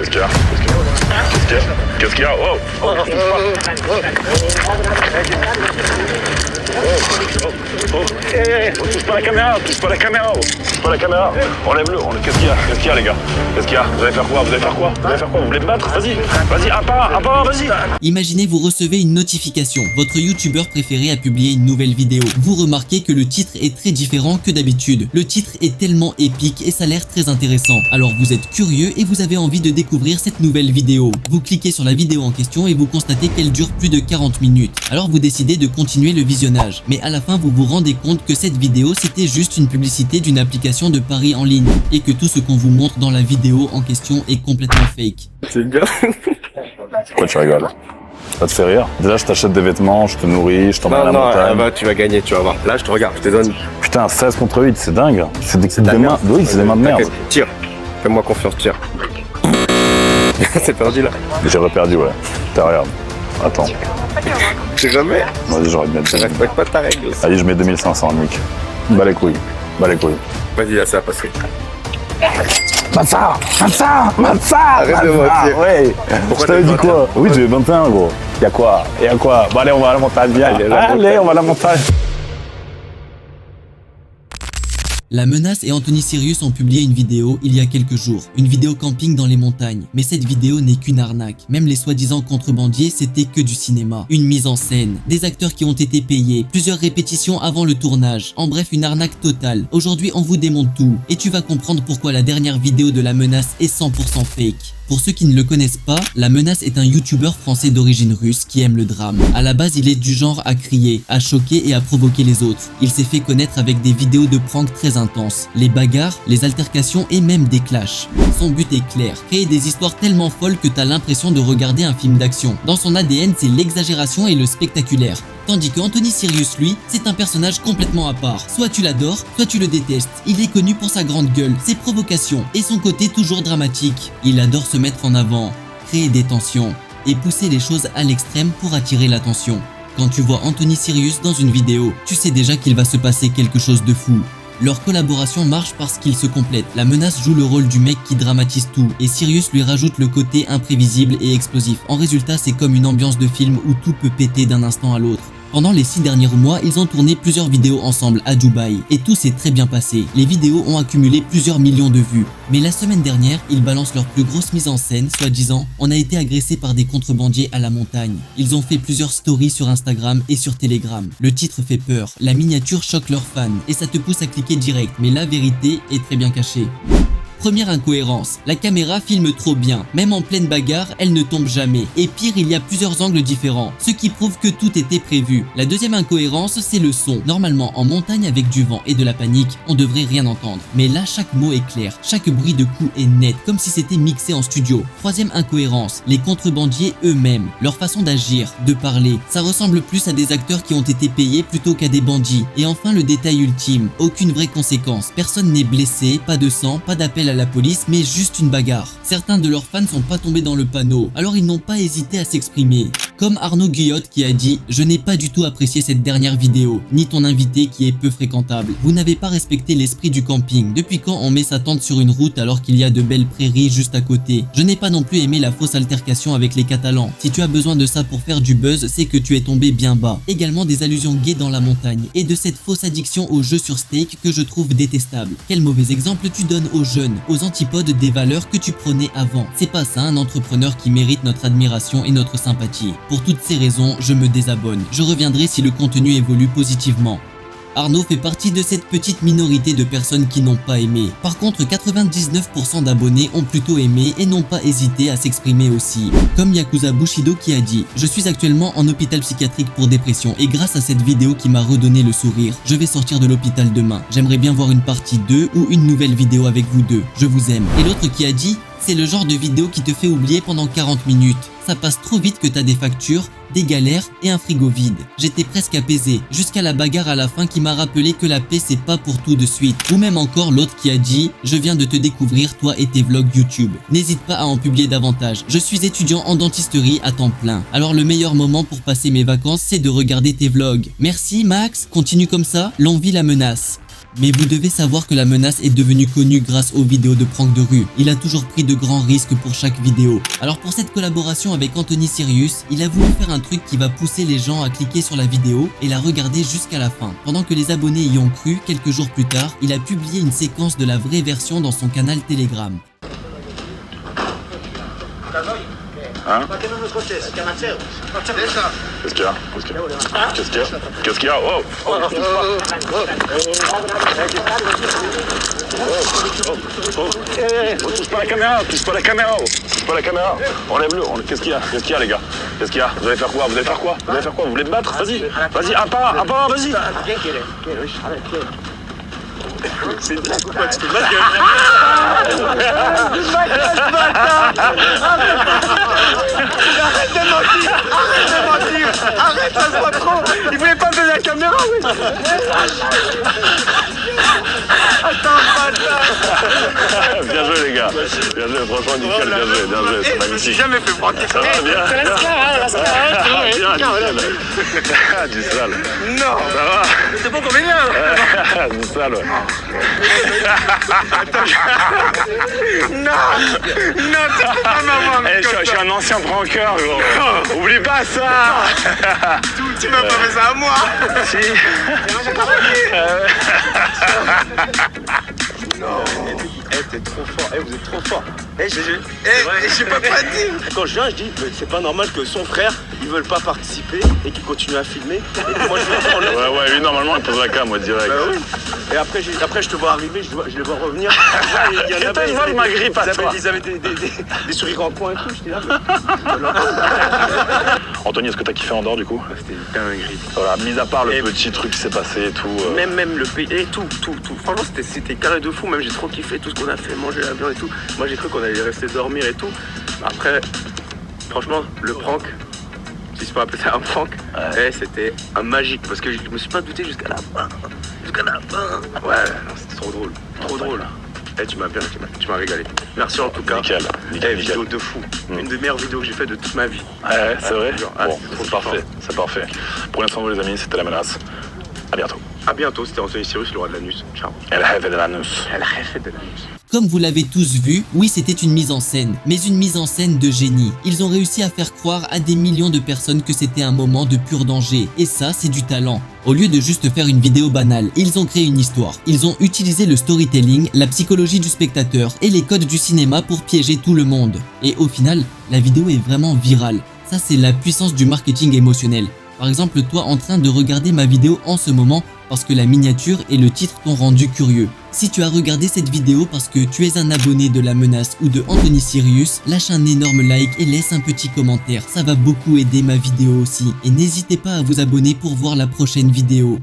Qu'est-ce qu'il y a? Qu'est-ce qu'il y a? Oh, touche pas la caméra, touche pas la caméra, touche pas la caméra. Enlève-le, qu'est-ce qu'il y a? Qu'est-ce qu'il y a, les gars? Qu'est-ce qu'il y a? Vous allez faire quoi? Vous voulez me battre? Vas-y, un par un, vas-y. Imaginez, vous recevez une notification. Votre youtubeur préféré a publié une nouvelle vidéo. Vous remarquez que le titre est très différent que d'habitude. Le titre est tellement épique et ça a l'air très intéressant. Alors vous êtes curieux et vous avez envie de découvrir cette nouvelle vidéo. Vous cliquez sur la vidéo en question et vous constatez qu'elle dure plus de 40 minutes. Alors vous décidez de continuer le visionnage. Mais à la fin, vous vous rendez compte que cette vidéo, c'était juste une publicité d'une application de paris en ligne. Et que tout ce qu'on vous montre dans la vidéo en question est complètement fake. C'est bien. Pourquoi tu rigoles? Ça te fait rire? Déjà, je t'achète des vêtements, je te nourris, je t'emmène à la montagne. Bah, tu vas gagner, tu vas voir. Là, je te regarde, je te donne. Putain, 16 contre 8, c'est dingue. C'est des mains. Oui, c'est des mains de merde. Tire. Fais-moi confiance, tire. C'est perdu là. J'ai reperdu, ouais. T'as regarde. Attends. Je sais jamais. Vas-y, j'aurais dû mettre. Je respecte pas ta règle. Allez, je mets 2500, Nick. Bas les couilles. Vas-y, là, ça va passer. Matza. Arrête de mentir. Ouais. Pourquoi Je t'avais t'as dit quoi? Oui, j'ai 21, gros. Y'a quoi? Bon, allez, on va à la montagne, viens. Allez, on va à la montagne. La Menace et Anthony Sirius ont publié une vidéo il y a quelques jours, une vidéo camping dans les montagnes. Mais cette vidéo n'est qu'une arnaque. Même les soi-disant contrebandiers, c'était que du cinéma. Une mise en scène, des acteurs qui ont été payés, plusieurs répétitions avant le tournage. En bref, une arnaque totale. Aujourd'hui, on vous démonte tout. Et tu vas comprendre pourquoi la dernière vidéo de La Menace est 100% fake. Pour ceux qui ne le connaissent pas, La Menace est un youtubeur français d'origine russe qui aime le drame. À la base, il est du genre à crier, à choquer et à provoquer les autres. Il s'est fait connaître avec des vidéos de pranks très intenses, les bagarres, les altercations et même des clashs. Son but est clair, créer des histoires tellement folles que t'as l'impression de regarder un film d'action. Dans son ADN, c'est l'exagération et le spectaculaire. Tandis que Anthony Sirius, lui, c'est un personnage complètement à part. Soit tu l'adores, soit tu le détestes. Il est connu pour sa grande gueule, ses provocations et son côté toujours dramatique. Il adore se mettre en avant, créer des tensions et pousser les choses à l'extrême pour attirer l'attention. Quand tu vois Anthony Sirius dans une vidéo, tu sais déjà qu'il va se passer quelque chose de fou. Leur collaboration marche parce qu'ils se complètent. La Menace joue le rôle du mec qui dramatise tout et Sirius lui rajoute le côté imprévisible et explosif. En résultat, c'est comme une ambiance de film où tout peut péter d'un instant à l'autre. Pendant les 6 derniers mois, ils ont tourné plusieurs vidéos ensemble à Dubaï et tout s'est très bien passé. Les vidéos ont accumulé plusieurs millions de vues. Mais la semaine dernière, ils balancent leur plus grosse mise en scène, soi-disant « On a été agressé par des contrebandiers à la montagne ». Ils ont fait plusieurs stories sur Instagram et sur Telegram. Le titre fait peur, la miniature choque leurs fans et ça te pousse à cliquer direct, mais la vérité est très bien cachée. Première incohérence, la caméra filme trop bien, même en pleine bagarre, elle ne tombe jamais. Et pire, il y a plusieurs angles différents, ce qui prouve que tout était prévu. La deuxième incohérence, c'est le son. Normalement, en montagne avec du vent et de la panique, on devrait rien entendre. Mais là, chaque mot est clair, chaque bruit de coup est net, comme si c'était mixé en studio. Troisième incohérence, les contrebandiers eux-mêmes, leur façon d'agir, de parler. Ça ressemble plus à des acteurs qui ont été payés plutôt qu'à des bandits. Et enfin, le détail ultime, aucune vraie conséquence. Personne n'est blessé, pas de sang, pas d'appel à la police, mais juste une bagarre. Certains de leurs fans sont pas tombés dans le panneau, alors ils n'ont pas hésité à s'exprimer. Comme Arnaud Guillotte qui a dit « Je n'ai pas du tout apprécié cette dernière vidéo, ni ton invité qui est peu fréquentable. Vous n'avez pas respecté l'esprit du camping. Depuis quand on met sa tente sur une route alors qu'il y a de belles prairies juste à côté? Je n'ai pas non plus aimé la fausse altercation avec les Catalans. Si tu as besoin de ça pour faire du buzz, c'est que tu es tombé bien bas. » Également des allusions gays dans la montagne et de cette fausse addiction au jeu sur steak que je trouve détestable. Quel mauvais exemple tu donnes aux jeunes, aux antipodes des valeurs que tu prenais avant. C'est pas ça un entrepreneur qui mérite notre admiration et notre sympathie. Pour toutes ces raisons, je me désabonne. Je reviendrai si le contenu évolue positivement. Arnaud fait partie de cette petite minorité de personnes qui n'ont pas aimé. Par contre, 99% d'abonnés ont plutôt aimé et n'ont pas hésité à s'exprimer aussi. Comme Yakuza Bushido qui a dit « Je suis actuellement en hôpital psychiatrique pour dépression et grâce à cette vidéo qui m'a redonné le sourire, je vais sortir de l'hôpital demain. J'aimerais bien voir une partie 2 ou une nouvelle vidéo avec vous deux. Je vous aime. » Et l'autre qui a dit « C'est le genre de vidéo qui te fait oublier pendant 40 minutes. Ça passe trop vite que t'as des factures, des galères et un frigo vide. J'étais presque apaisé, jusqu'à la bagarre à la fin qui m'a rappelé que la paix c'est pas pour tout de suite. » Ou même encore l'autre qui a dit « Je viens de te découvrir toi et tes vlogs YouTube. N'hésite pas à en publier davantage. Je suis étudiant en dentisterie à temps plein. Alors le meilleur moment pour passer mes vacances c'est de regarder tes vlogs. Merci Max, continue comme ça, l'on vit La Menace. » Mais vous devez savoir que la menace est devenue connue grâce aux vidéos de prank de rue. Il a toujours pris de grands risques pour chaque vidéo. Alors pour cette collaboration avec Anthony Sirius, il a voulu faire un truc qui va pousser les gens à cliquer sur la vidéo et la regarder jusqu'à la fin. Pendant que les abonnés y ont cru, quelques jours plus tard, il a publié une séquence de la vraie version dans son canal Telegram. Hein? Qu'est-ce qu'il y a? Qu'est-ce qu'il y a? Qu'est-ce qu'il y a? Oh! Touche pas la caméra! Touche pas la caméra! Touche pas la caméra! Enlève-le! Qu'est-ce qu'il y a? Qu'est-ce qu'il y a, les gars? Qu'est-ce qu'il y a? Vous allez faire quoi? Vous allez faire quoi? Vous allez faire quoi? Vous voulez me battre? Vas-y! Vas-y, un par un, vas-y! C'est une blague ou quoi? Tu te blagues? Arrête de mentir! Arrête, ça se voit trop! Il voulait pas me donner la caméra, oui! Attends, bâtard! Bien joué, les gars! Bien joué, franchement, nickel, bien joué, c'est magnifique! J'ai jamais fait pranker Ça va bien? Bien, nickel! Du sale! Non! Ça va? C'est bon qu'on m'énerve! Du sale! Non! Non, tu peux pas m'avoir! Je suis un ancien prankeur, gros! Oublie pas ça! Tu m'as pas fait ça à moi! Si! Non! T'es trop fort, vous êtes trop fort! J'ai pas dit! Quand je viens, je dis, mais c'est pas normal que son frère, ils veulent pas participer et qu'ils continuent à filmer. Et que moi, je vais prendre le... Ouais, lui, normalement, il pose la cam, moi, direct. Bah oui. Et après, je te vois arriver, je les vois revenir. Il y en avait, ils m'agrippent à toi. Ils avaient des sourires en coin et tout, j'étais là. Anthony, est-ce que t'as kiffé Andorre, du coup? C'était une dinguerie. Voilà, mis à part le petit truc qui s'est passé et tout. Même le pays, et tout. Franchement, c'était carré de fou, même j'ai trop kiffé tout ce qu'on a fait, manger la viande et tout. Moi, j'ai cru qu'on allait rester dormir et tout. Après, franchement, le prank, si je peux appeler ça un prank, c'était un magique, parce que je me suis pas douté jusqu'à la fin. Ouais, c'était trop drôle. Trop drôle. Tu m'as régalé. Merci en tout cas. Nickel. Vidéo de fou. Une des meilleures vidéos que j'ai fait de toute ma vie. Ouais, c'est vrai. Bon, c'est parfait. C'est parfait. Prenez soin de vous, les amis. C'était La Menace. À bientôt. À bientôt. C'était Anthony Sirius, le roi de l'anus. Ciao. El jefe de l'anus. El jefe de l'anus. Comme vous l'avez tous vu, oui c'était une mise en scène, mais une mise en scène de génie. Ils ont réussi à faire croire à des millions de personnes que c'était un moment de pur danger, et ça c'est du talent. Au lieu de juste faire une vidéo banale, ils ont créé une histoire. Ils ont utilisé le storytelling, la psychologie du spectateur et les codes du cinéma pour piéger tout le monde. Et au final, la vidéo est vraiment virale. Ça c'est la puissance du marketing émotionnel. Par exemple, toi en train de regarder ma vidéo en ce moment parce que la miniature et le titre t'ont rendu curieux. Si tu as regardé cette vidéo parce que tu es un abonné de La Menace ou de Anthony Sirius, lâche un énorme like et laisse un petit commentaire. Ça va beaucoup aider ma vidéo aussi. Et n'hésitez pas à vous abonner pour voir la prochaine vidéo.